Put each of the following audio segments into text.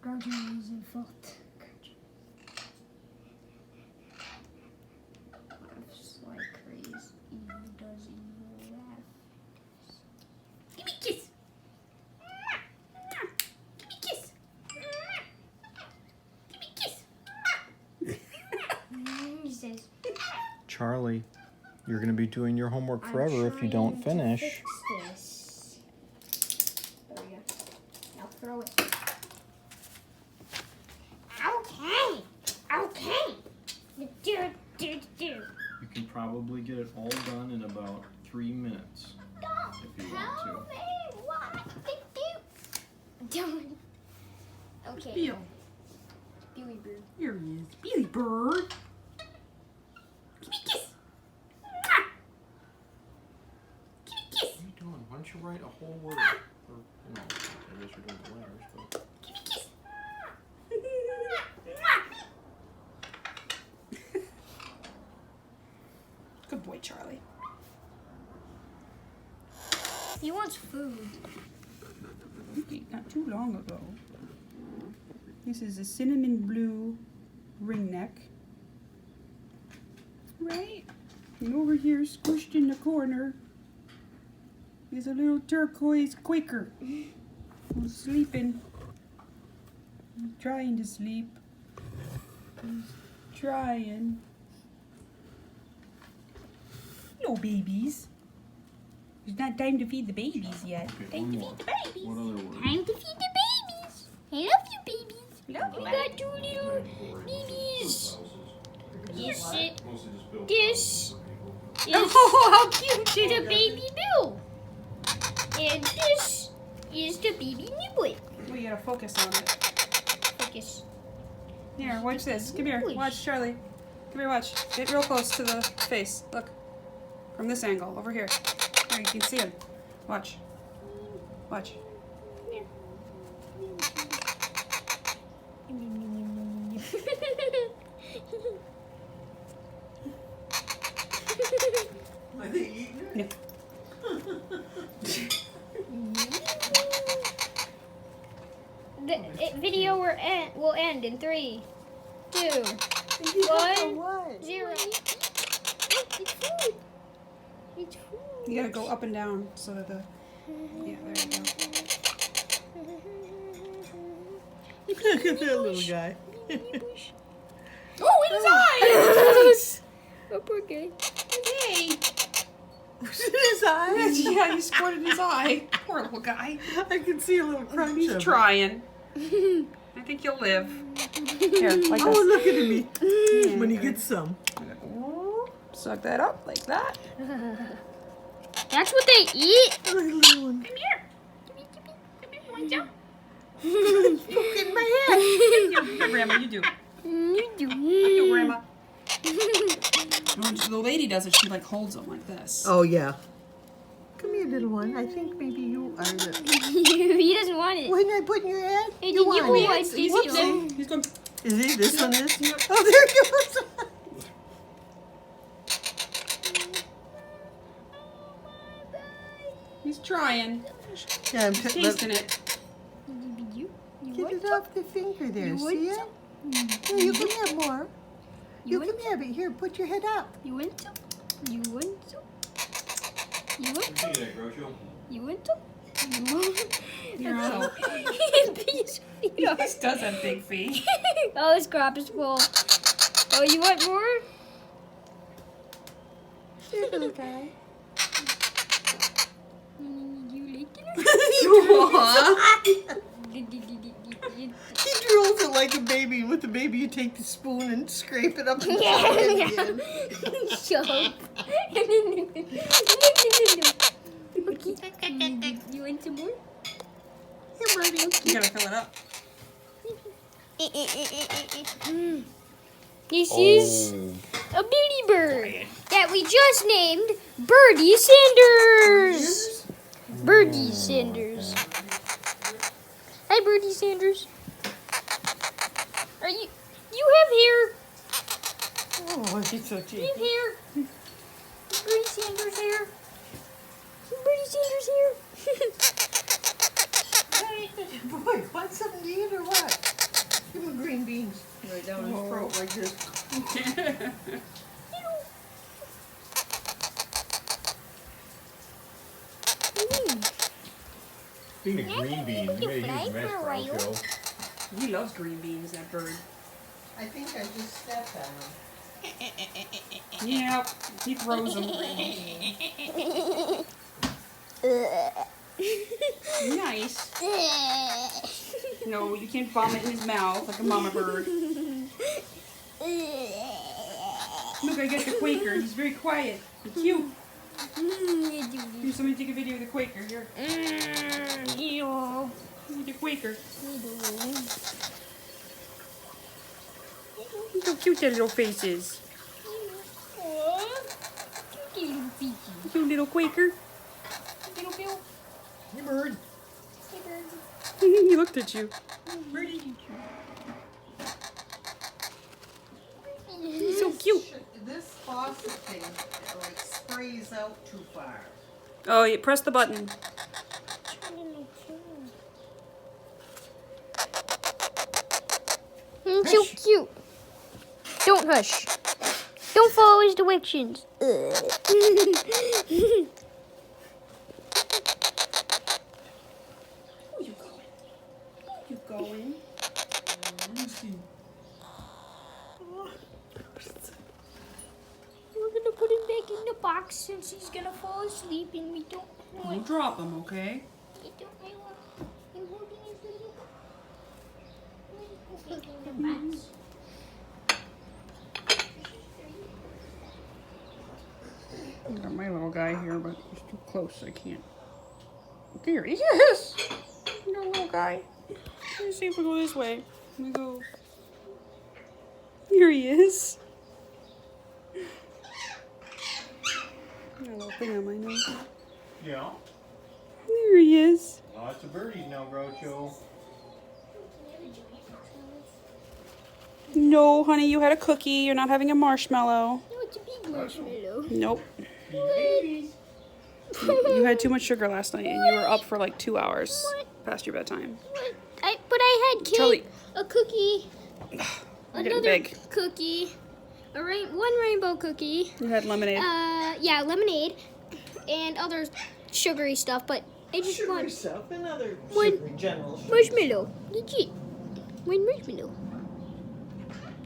Groucho is in fault. Laughs like crazy. Evil does evil laugh. Give me a kiss. Give me a kiss. Give me a kiss. He says, Charlie, you're going to be doing your homework forever if you don't finish. Fix this. There we go. Now throw it. Okay. Okay. Do. You can probably get it all done in about 3 minutes. If you want to. Tell me what to do. Don't. Okay. Bill. Billy Bird. Here he is. Billy Bird. Give me a kiss. Give me a kiss. What are you doing? Why don't you write a whole word? Or, I guess you're doing the letters, but... Give me a kiss. Good boy, Charlie. He wants food. Okay, not too long ago. This is a cinnamon blue ringneck. Right? And over here, squished in the corner, is a little turquoise Quaker. Who's sleeping. He's trying to sleep. He's trying. No babies. It's not time to feed the babies yet. Okay, Time one to more. feed the babies. What other word? Time to feed the babies. I love you, babies. Love We you. got 2 little babies. This is Oh, how cute! the baby Bill. And this is the baby Niblet. We gotta focus on it. Focus. Here, watch this. Come here. Watch, Charlie. Come here, watch. Get real close to the face. Look. From this angle, over here. There, you can see him. Watch. Watch. Are they eating it? The video will end in 3, 2, 1, 0. It's food. It's food. You gotta go up and down so that the... Yeah, there you go. Look at that little guy. Oh, in his eyes! Oh, poor guy. Hey! Was it his eyes? Yeah, he squirted his eye. Poor little guy. I can see a little crunch He's of it. trying. I think he'll live. Here, like Oh, this. look at him. Yeah. When he gets some. Suck that up like that. That's what they eat? Look at the little one. Come here. Come here. Come here. Look in my head. Here, Grandma, you do. You do. You do, Grandma. When the lady does it, she like holds them like this. Oh, yeah. Come here, little one. I think maybe you are the... He doesn't want it. When I put in your head, Hey, you did you want want it. it? Whoopsie. He's going. Is he? This one is? Oh, there he goes. He's trying. Yeah, I'm Tasting it. You Get it off the finger there. You See want it? Yeah, you can have more. You want can have it. Here, put your head up. You want some? You want some? You want some? You want some? You're all. His feet He are. does have big feet. Oh, his crop is full. Oh, you want more? Here, little guy. You like it? He drills it like a baby. With the baby, you take the spoon and scrape it up and Yeah. again. Shut up. Okay. You want some more? Here, buddy. You gotta fill it up. This is a beauty bird that we just named Birdie Sanders. Birdie Sanders. Hi, Birdie Sanders. Are you have hair? Oh, he's so You cheeky. have hair? Birdie Sanders here. Birdie Sanders here. Boy, want something to eat or what? Give him green beans. Right down his throat like this. Speaking of green beans, you may use mesh, Groucho. He loves green beans, that bird. I think I just stepped on him. Yep, he throws them. Nice. No, you can't vomit in his mouth like a mama bird. Look, I got the Quaker. He's very quiet and cute. Here, somebody take a video of the Quaker. Here. The Quaker. Look how cute that little face is. Cute little Quaker. Hey, bird. He looked at you. He's so cute. This faucet thing like sprays out too far. Oh, you press the button. So cute. Don't hush. Don't follow his directions. Where you going? Where you going? We're gonna put him back in the box since he's gonna fall asleep and we don't Don't want. drop him, okay? We don't want. I'm holding his little. Where's he in the box? I got my little guy here, but he's too close. I can't. There he is. Your little guy. Let's see if we go this way. We go. Here he is. Got a little thing on my nose. Yeah. There he is. Lots of birdies now, Groucho. No, honey, you had a cookie. You're not having a marshmallow. No, it's a big marshmallow. Nope. Babies. You had too much sugar last night, and you were up for like 2 hours What? past your bedtime. What? But I had cake, Charlie. a cookie, You're getting another big. cookie, one rainbow cookie. You had lemonade. Yeah, lemonade, and other sugary stuff. But I just Sugary want stuff and other One sugary general sugar. marshmallow. Legit, one marshmallow.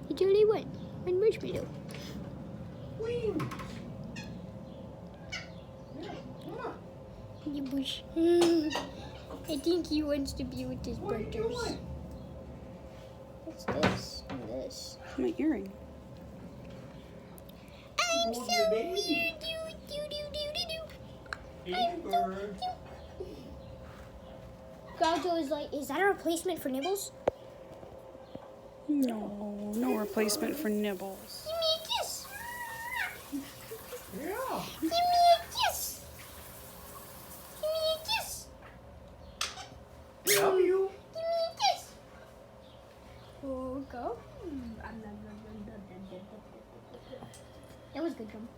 That's all I want. One marshmallow. Wings. Yeah, come on. You bush. I think he wants to be with his What are you brothers. doing? What's this and this? My earring. I'm Hold so the baby. weird. Hey, bird. Groucho is like, is that a replacement for Nibbles? No, no replacement for nibbles. Give me a kiss. Yeah. Give me a kiss. Give me a kiss. Love you. Give me a kiss. Oh, go. That was good, Gum.